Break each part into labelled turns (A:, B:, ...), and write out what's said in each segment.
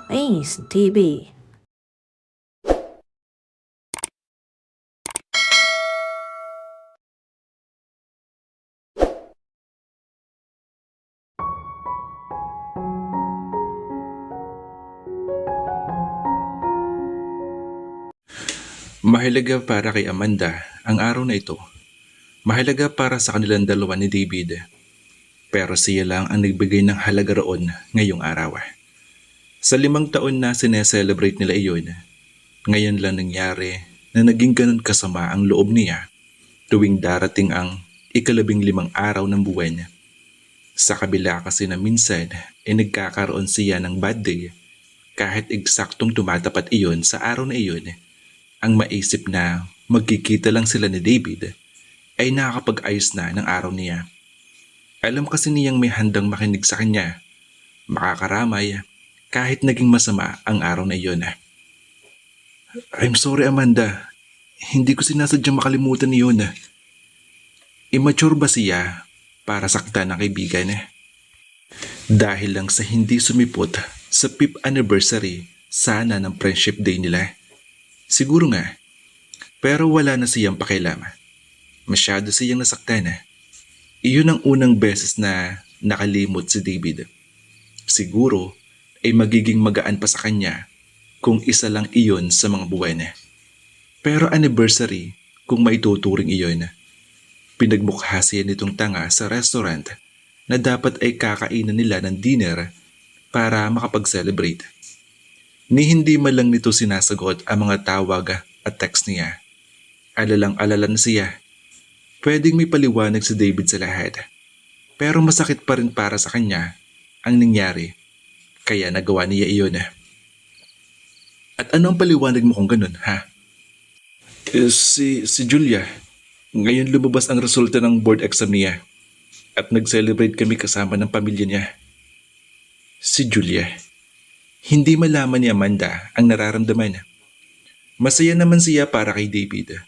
A: Ace TV.
B: Mahalaga para kay Amanda ang araw na ito. Mahalaga para sa kanilang dalawa ni David. Pero siya lang ang nagbigay ng halaga roon ngayong araw. Sa 5 taon na sineselebrate nila iyon, ngayon lang nangyari na naging ganun kasama ang loob niya tuwing darating ang ika-15 araw ng buwan. Sa kabila kasi na minsan ay nagkakaroon siya ng bad day kahit eksaktong tumatapat iyon sa araw na iyon. Ang maisip na magkikita lang sila ni David ay nakakapag-ayos na ng araw niya. Alam kasi niyang may handang makinig sa kanya, makakaramay kahit naging masama ang araw na iyon. I'm sorry Amanda, hindi ko sinasadyang makalimutan iyon. Immature ba siya para saktan ng kaibigan? Dahil lang sa hindi sumipot sa 5th anniversary sana ng friendship day nila. Siguro nga, pero wala na siyang pakialam. Masyado siyang nasaktan. Iyon ang unang beses na nakalimot si David. Siguro ay magiging magaan pa sa kanya kung isa lang iyon sa mga buwan. Pero anniversary kung maituturing iyon. Pinagmukha siya nitong tanga sa restaurant na dapat ay kakainan nila ng dinner para makapag-celebrate. Ni hindi man lang nito sinasagot ang mga tawag at text niya. Alalang-alala na siya. Pwedeng may paliwanag si David sa lahat. Pero masakit pa rin para sa kanya ang nangyari. Kaya nagawa niya iyon. At ano ang paliwanag mo kung ganun, ha? Si Julia. Ngayon lumabas ang resulta ng board exam niya. At nag-celebrate kami kasama ng pamilya niya. Si Julia. Hindi malaman ni Amanda ang nararamdaman. Masaya naman siya para kay David.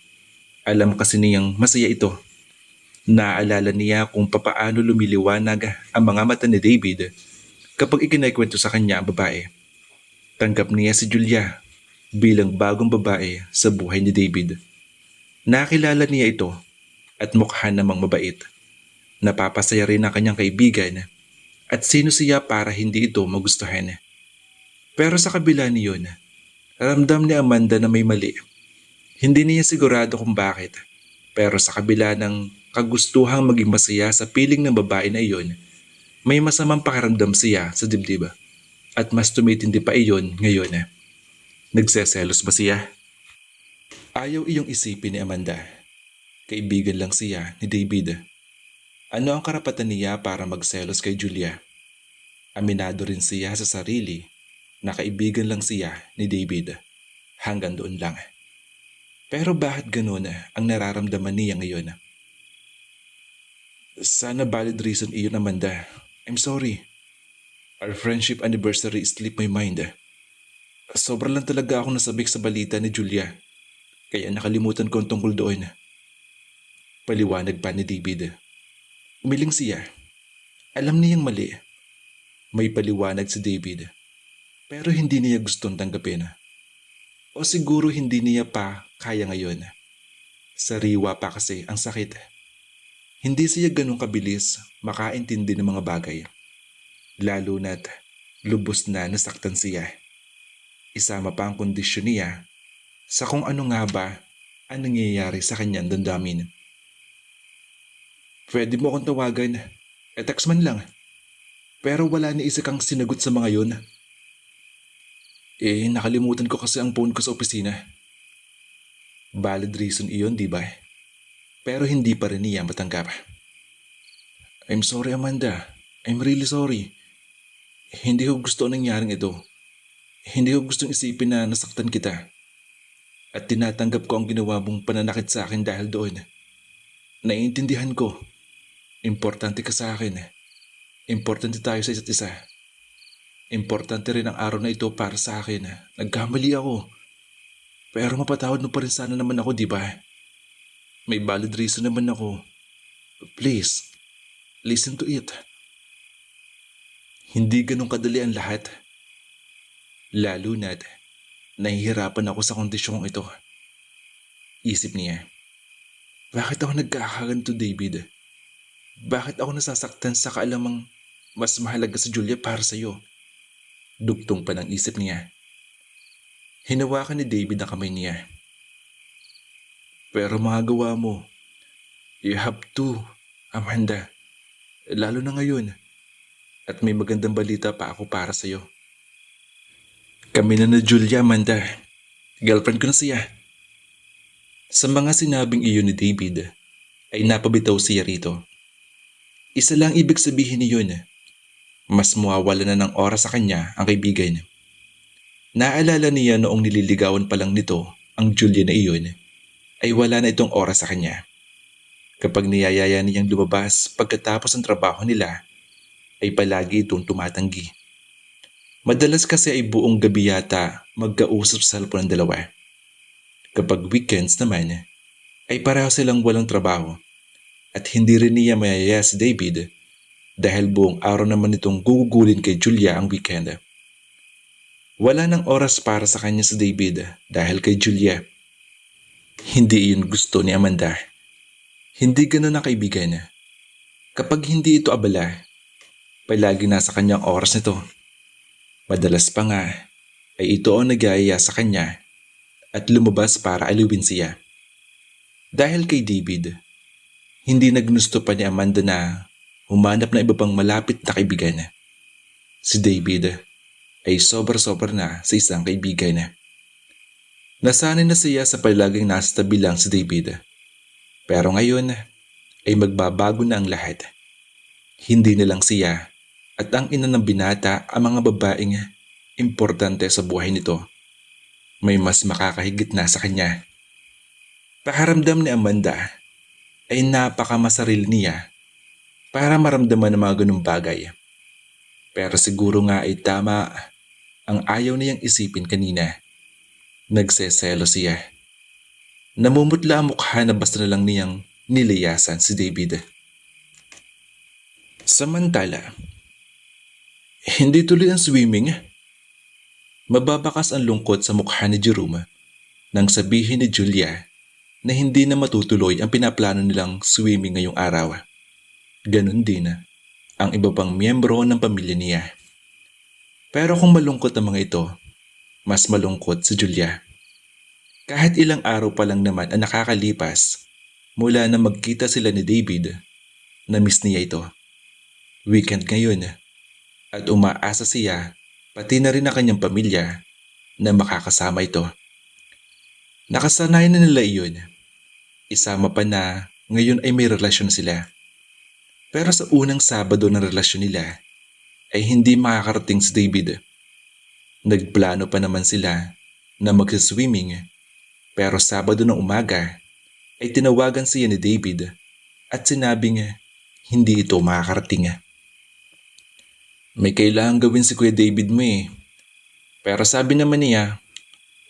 B: Alam kasi niyang masaya ito. Naaalala niya kung papaano lumiliwanag ang mga mata ni David kapag ikinikwento sa kanya ang babae. Tanggap niya si Julia bilang bagong babae sa buhay ni David. Nakilala niya ito at mukha namang mabait. Napapasaya rin ang kanyang kaibigan at sino siya para hindi ito magustuhan. Pero sa kabila niyon, ramdam ni Amanda na may mali. Hindi niya sigurado kung bakit. Pero sa kabila ng kagustuhang maging masaya sa piling ng babae na iyon, may masamang pakiramdam siya sa dibdib. At mas tumitindi pa iyon ngayon. Nagseselos ba siya? Ayaw iyong isipin ni Amanda. Kaibigan lang siya ni David. Ano ang karapatan niya para magselos kay Julia? Aminado rin siya sa sarili na kaibigan lang siya ni David. Hanggang doon lang. Pero bakit ganun ang nararamdaman niya ngayon? Sana valid reason iyon, Amanda. I'm sorry. Our friendship anniversary slipped my mind. Sobra lang talaga ako nasabik sa balita ni Julia. Kaya nakalimutan ko ang tungkol doon. Paliwanag pa ni David. Umiling siya. Alam niyang mali. May paliwanag si David. Pero hindi niya gustong tanggapin. O siguro hindi niya pa kaya ngayon. Sariwa pa kasi ang sakit. Hindi siya ganun kabilis makaintindi ng mga bagay. Lalo na't lubos na nasaktan siya. Isama pa ang kondisyon niya sa kung ano nga ba ang nangyayari sa kanyang damdamin. Pwede mo akong tawagan. Text man lang. Pero wala ni isa kang sinagot sa mga yun. Nakalimutan ko kasi ang phone ko sa opisina. Valid reason iyon, di ba? Pero hindi pa rin niya matanggap. I'm sorry, Amanda. I'm really sorry. Hindi ko gusto ang nangyaring ito. Hindi ko gustong isipin na nasaktan kita. At tinatanggap ko ang ginawa mong pananakit sa akin dahil doon. Naiintindihan ko. Importante ka sa akin. Importante tayo sa isa't isa. Importante rin ang araw na ito para sa akin. Nagkamali ako. Pero mapatawad mo pa rin sana naman ako, di ba? May valid reason naman ako. Please, listen to it. Hindi ganun kadali ang lahat. Lalo na't nahihirapan ako sa kondisyong ito. Isip niya, bakit ako nagkakaganito, David? Bakit ako nasasaktan sa kaalamang mas mahalaga si Julia para sa'yo? Dugtong pa ng isip niya. Hinawakan ni David ang kamay niya. Pero magagawa mo. You have to, Amanda. Lalo na ngayon. At may magandang balita pa ako para sa'yo. Kami na Julia, Amanda. Girlfriend ko na siya. Sa mga sinabing iyon ni David, ay napabitaw siya rito. Isa lang ibig sabihin niyon. Mas mawawala na ng oras sa kanya ang kaibigan. Naalala niya noong nililigawan pa lang nito ang Julia na iyon, ay wala na itong oras sa kanya. Kapag niyayaya niyang lumabas pagkatapos ng trabaho nila, ay palagi itong tumatanggi. Madalas kasi ay buong gabi yata magkausap sa cellphone ng dalawa. Kapag weekends naman, ay pareho silang walang trabaho at hindi rin niya mayaya si David dahil buong araw naman itong gugugulin kay Julia ang weekend. Wala nang oras para sa kanya si David dahil kay Julia. Hindi iyon gusto ni Amanda. Hindi ganun ang kaibigan. Kapag hindi ito abala, palagi nasa kanyang oras nito. Madalas pa nga ay ito ang nag-aaya sa kanya at lumabas para aliwin siya. Dahil kay David, hindi nagnusto pa ni Amanda na humanap na iba pang malapit na kaibigan. Si David ay sobra-sobra na sa isang kaibigan. Nasanay na siya sa palaging nasa tabi lang si David. Pero ngayon ay magbabago na ang lahat. Hindi na lang siya at ang ina ng binata ang mga babaeng importante sa buhay nito. May mas makakahigit na sa kanya. Pakiramdam ni Amanda ay napakamasarili niya para maramdaman ang mga ganung bagay. Pero siguro nga ay tama ang ayaw niyang isipin kanina. Nagseselo siya. Namumutla ang mukha na basta na lang niyang nilayasan si David. Samantala, hindi tuloy ang swimming. Mababakas ang lungkot sa mukha ni Jerome nang sabihin ni Julia na hindi na matutuloy ang pinaplano nilang swimming ngayong araw. Ganon din ang iba pang miyembro ng pamilya niya. Pero kung malungkot ang mga ito, mas malungkot si Julia. Kahit ilang araw pa lang naman ang nakakalipas mula na magkita sila ni David, na-miss niya ito. Weekend ngayon at umaasa siya pati na rin ang kanyang pamilya na makakasama ito. Nakasanayan na nila iyon. Isama pa na ngayon ay may relasyon sila. Pero sa unang Sabado ng relasyon nila ay hindi makakarating si David. Nagplano pa naman sila na magsiswimming pero Sabado ng umaga ay tinawagan siya ni David at sinabing hindi ito makakarating. May kailangan gawin si Kuya David mo eh. Pero sabi naman niya,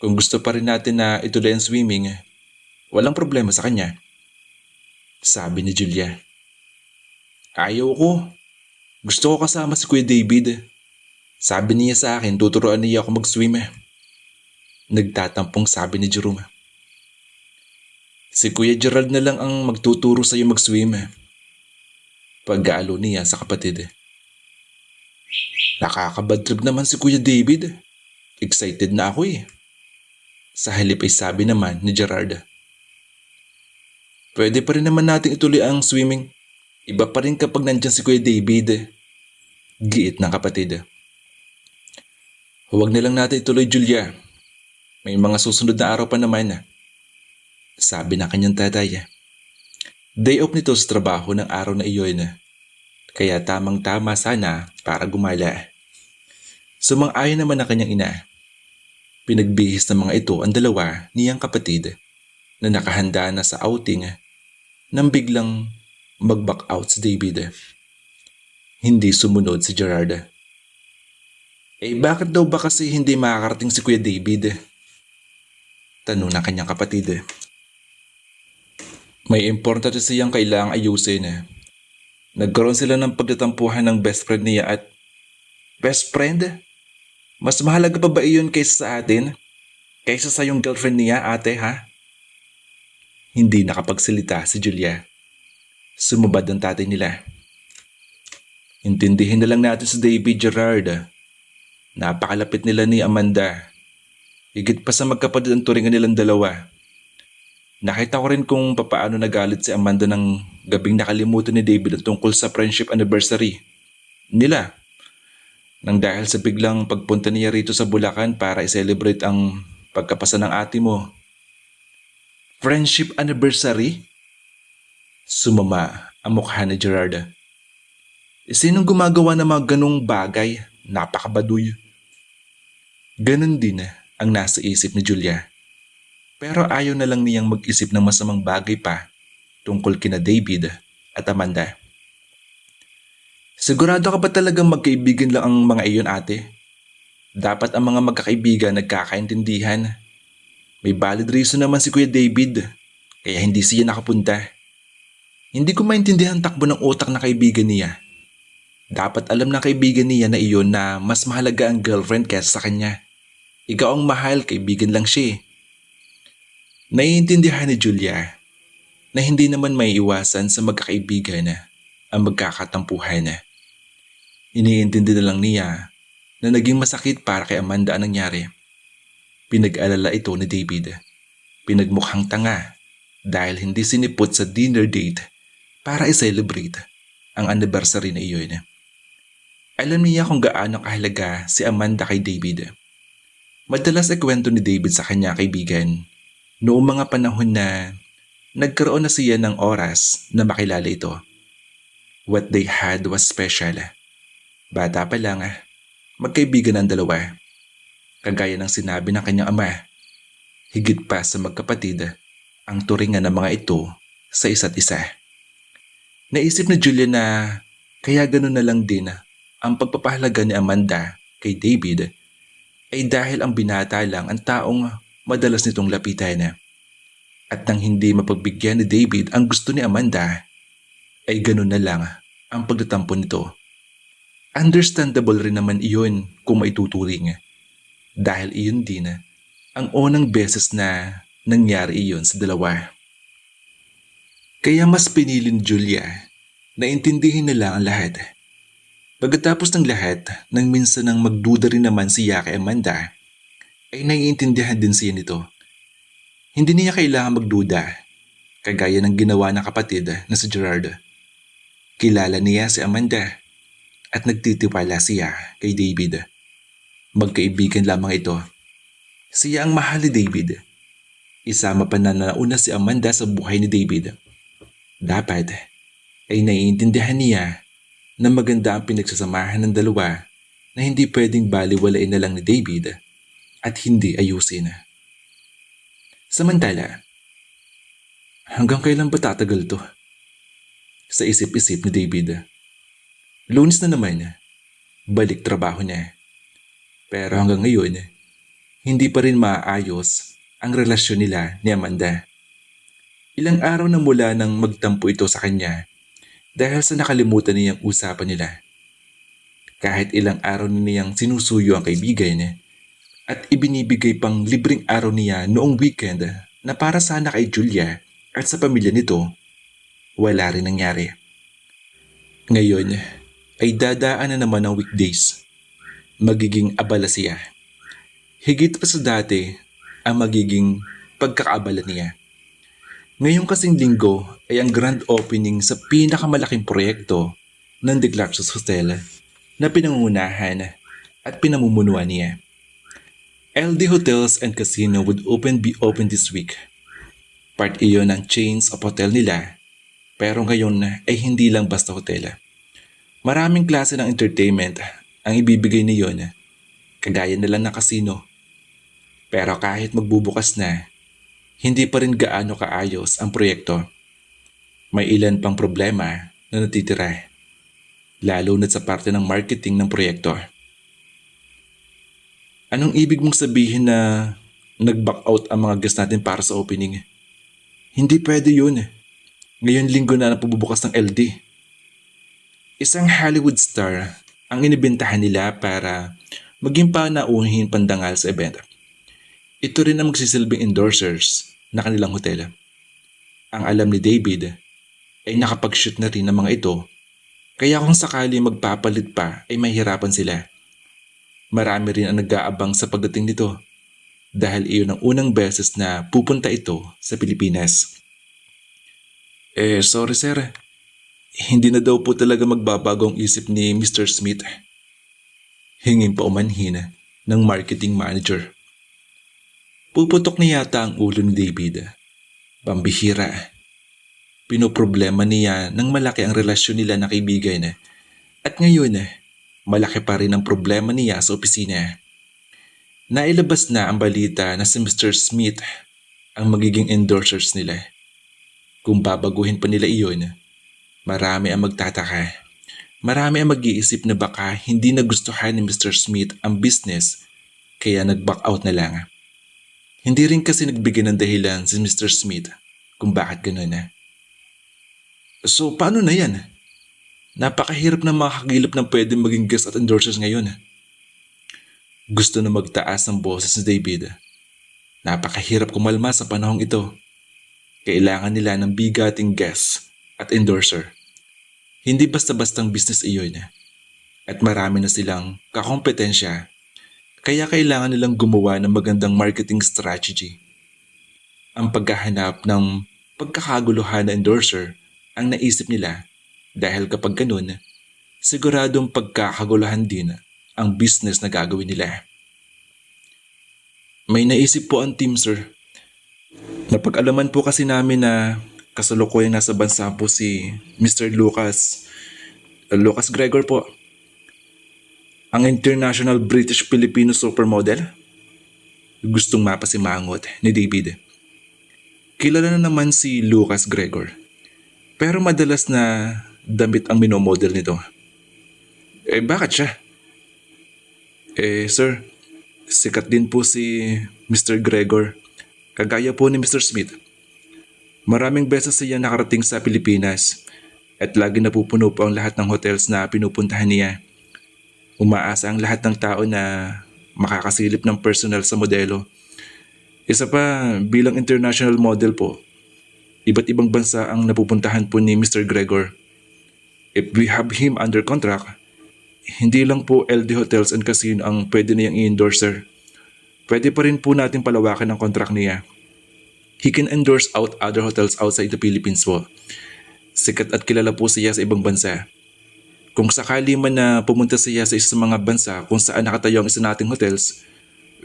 B: kung gusto pa rin natin na ituloy ang swimming, walang problema sa kanya. Sabi ni Julia. Ayaw ko. Gusto ko kasama si Kuya David. Sabi niya sa akin, tuturuan niya ako mag-swim. Nagtatampong sabi ni Jerome. Si Kuya Gerald na lang ang magtuturo sa iyo mag-swim. Pag-aalo niya sa kapatid. Nakakabad trip naman si Kuya David. Excited na ako eh. Sa halip ay sabi naman ni Gerard. Pwede pa rin naman natin ituloy ang swimming. Iba pa rin kapag nandyan si Kuya David. Giit ng kapatid. Huwag na lang natin ituloy, Julia. May mga susunod na araw pa naman. Sabi ng kanyang tatay. Day off nito sa trabaho ng araw na iyon. Kaya tamang-tama sana para gumala. Sumang-ayon naman ang kanyang ina. Pinagbihis ng mga ito ang dalawa niyang kapatid na nakahanda na sa outing nang biglang mag-back out si David. Hindi sumunod si Gerard. Bakit daw ba kasi hindi makakarating si Kuya David? Tanong ng kanyang kapatid. May importante siyang kailangang ayusin. Nagkaroon sila ng pagtatampuhan ng best friend niya at... Best friend? Mas mahalaga pa ba iyon kaysa sa atin? Kaysa sa yung girlfriend niya, ate, ha? Hindi nakapagsalita si Julia. Sumubad ang tatay nila. Intindihin na lang natin si David, Gerard. Napakalapit nila ni Amanda. Higit pa sa magkapatid ang turingan nilang dalawa. Nakita ko rin kung papaano nagalit si Amanda ng gabing nakalimutan ni David ang tungkol sa friendship anniversary nila. Nang dahil sa biglang pagpunta niya rito sa Bulacan para i-celebrate ang pagkapasa ng ate mo. Friendship anniversary? Sumama ang mukha ni Gerard. Sinong gumagawa ng mga ganong bagay? Napakabaduy. Ganon din ang nasa isip ni Julia. Pero ayaw na lang niyang mag-isip ng masamang bagay pa tungkol kina David at Amanda. Sigurado ka ba talagang magkaibigan lang ang mga iyon, ate? Dapat ang mga magkakaibigan nagkakaintindihan. May valid reason naman si Kuya David, kaya hindi siya nakapunta. Hindi ko maintindihan ang takbo ng utak na kaibigan niya. Dapat alam ng kaibigan niya na iyon na mas mahalaga ang girlfriend kaysa sa kanya. Ikaw ang mahal, kaibigan lang siya. Naiintindihan ni Julia na hindi naman may iwasan sa magkakaibigan ang magkakatampuhan. Iniintindi na lang niya na naging masakit para kay Amanda ang nangyari. Pinag-alala ito ni David. Pinagmukhang tanga dahil hindi sinipot sa dinner date para i-celebrate ang anniversary na iyon. Alam niya kung gaano kahalaga si Amanda kay David. Madalas ikwento ni David sa kanya kaibigan noong mga panahon na nagkaroon na siya ng oras na makilala ito. What they had was special. Bata pa lang, magkaibigan ang dalawa. Kagaya ng sinabi ng kanyang ama, higit pa sa magkapatid ang turingan ng mga ito sa isa't isa. Naisip ni Julia na kaya ganoon na lang din ang pagpapahalaga ni Amanda kay David ay dahil ang binata lang ang taong madalas nitong lapitan. At nang hindi mapagbigyan ni David ang gusto ni Amanda, ay ganoon na lang ang pagtatampo nito. Understandable rin naman iyon kung maituturing. Dahil iyon din ang unang beses na nangyari iyon sa dalawa. Kaya mas pinili ni Julia na intindihin nila ang lahat. Pagkatapos ng lahat, nang minsan nang magduda rin naman siya kay Amanda, ay naiintindihan din siya nito. Hindi niya kailangan magduda, kagaya ng ginawa ng kapatid na si Gerard. Kilala niya si Amanda at nagtitiwala siya kay David. Magkaibigan lamang ito. Siya ang mahal ni David. Isama pa na nauna si Amanda sa buhay ni David. Dapat ay naiintindihan niya na maganda ang pinagsasamahan ng dalawa na hindi pwedeng baliwalain na lang ni David at hindi ayusin. Samantala, hanggang kailan ba tatagal to? Sa isip-isip ni David. Lunes na naman, balik trabaho niya. Pero hanggang ngayon, hindi pa rin maayos ang relasyon nila ni Amanda. Ilang araw na mula nang magtampo ito sa kanya dahil sa nakalimutan niyang usapan nila. Kahit ilang araw na niyang sinusuyo ang kaibigan niya at ibinibigay pang libreng araw niya noong weekend na para sana kay Julia at sa pamilya nito, wala rin nangyari. Ngayon ay dadaan na naman ang weekdays. Magiging abala siya. Higit pa sa dati ang magiging pagkakaabala niya. Ngayong kasing linggo ay ang grand opening sa pinakamalaking proyekto ng The Clark's Hotel na pinangungunahan at pinamumunuan niya. LD Hotels and Casino would be open this week. Part iyon ng chains of hotel nila, pero ngayon ay hindi lang basta hotel. Maraming klase ng entertainment ang ibibigay niyon, kagaya na lang ng casino. Pero kahit magbubukas na, hindi pa rin gaano kaayos ang proyekto. May ilan pang problema na natitira, lalo na sa parte ng marketing ng proyekto. Anong ibig mong sabihin na nag-back out ang mga guests natin para sa opening? Hindi pwede yun. Ngayon linggo na napabubukas ng LD. Isang Hollywood star ang inibentahan nila para maging panauhin pandangal sa event. Ito rin ang magsisilbing endorsers na kanilang hotel. Ang alam ni David ay nakapag-shoot na rin ng mga ito, kaya kung sakali magpapalit pa ay mahirapan sila. Marami rin ang nag-aabang sa pagdating nito dahil iyon ang unang beses na pupunta ito sa Pilipinas. Sorry sir, hindi na daw po talaga magbabago ang isip ni Mr. Smith. Hingin pa umanhin ng marketing manager. Puputok na yata ang ulo ni David. Pambihira. Pinoproblema niya ng malaki ang relasyon nila na kaibigan. At ngayon, malaki pa rin ang problema niya sa opisina. Nailabas na ang balita na si Mr. Smith ang magiging endorsers nila. Kung babaguhin pa nila iyon, marami ang magtataka. Marami ang mag-iisip na baka hindi nagustuhan ni Mr. Smith ang business kaya nag-back out na lang. Hindi rin kasi nagbigay ng dahilan si Mr. Smith kung bakit gano'n na. So paano na yan? Napakahirap na makakagilap ng pwedeng maging guest at endorsers ngayon. Gusto na magtaas ang boses ni David. Napakahirap kumalma sa panahong ito. Kailangan nila ng bigating guest at endorser. Hindi basta-bastang business iyon. At marami na silang kakompetensya. Kaya kailangan nilang gumawa ng magandang marketing strategy. Ang paghahanap ng pagkakaguluhan na endorser ang naisip nila dahil kapag ganun, siguradong pagkakaguluhan din ang business na gagawin nila. May naisip po ang team sir. Napag-alaman po kasi namin na kasalukuyan nasa bansa po si Mr. Lucas Gregor po. Ang international British-Filipino supermodel. Gustong mapasimangot ni David. Kilala na naman si Lucas Gregor. Pero madalas na damit ang minomodel nito. Bakit siya? Sir, sikat din po si Mr. Gregor. Kagaya po ni Mr. Smith. Maraming beses siya nakarating sa Pilipinas at lagi napupuno po ang lahat ng hotels na pinupuntahan niya. Umaasa ang lahat ng tao na makakasilip ng personal sa modelo. Isa pa, bilang international model po, iba't ibang bansa ang napupuntahan po ni Mr. Gregor. If we have him under contract, hindi lang po LD Hotels and Casino ang pwede niyang i-endorser. Pwede pa rin po natin palawakan ang contract niya. He can endorse out other hotels outside the Philippines po. Sikat at kilala po siya sa ibang bansa. Kung sakali man na pumunta siya sa isa sa mga bansa kung saan nakatayo ang isa nating hotels,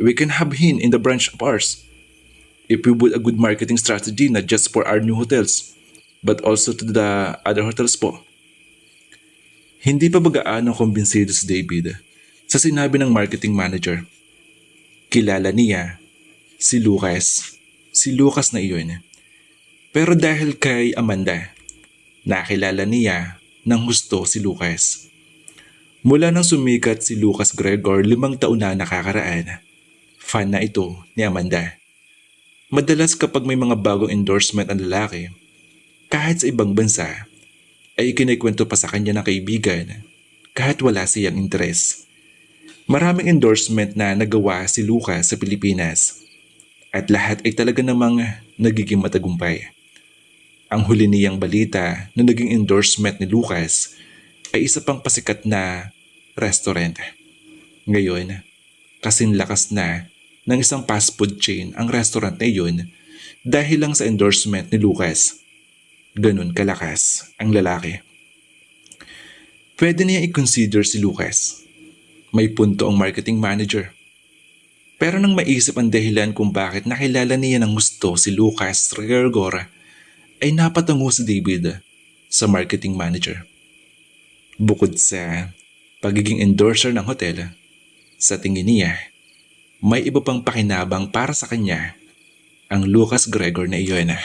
B: we can have him in the branch of ours. If we put a good marketing strategy not just for our new hotels, but also to the other hotels po. Hindi pa bagaan ang kumbinsido si David sa sinabi ng marketing manager. Kilala niya si Lucas. Si Lucas na iyon. Pero dahil kay Amanda, nakilala niya ng gusto si Lucas. Mula nang sumikat si Lucas Gregor 5 taon na nakakaraan, fan na ito ni Amanda. Madalas kapag may mga bagong endorsement ang lalaki, kahit sa ibang bansa, ay kinikwento pa sa kanya ng kaibigan kahit wala siyang interes. Maraming endorsement na nagawa si Lucas sa Pilipinas at lahat ay talaga namang nagiging matagumpay. Ang huli niyang balita na naging endorsement ni Lucas ay isa pang pasikat na restaurant. Ngayon, kasing lakas na ng isang fast food chain ang restaurant na iyon dahil lang sa endorsement ni Lucas. Ganun kalakas ang lalaki. Pwede niya i-consider si Lucas. May punto ang marketing manager. Pero nang maisip ang dahilan kung bakit nakilala niya ng gusto si Lucas Gregor, ay napatango si David sa marketing manager. Bukod sa pagiging endorser ng hotel, sa tingin niya, may iba pang pakinabang para sa kanya ang Lucas Gregor na iyon.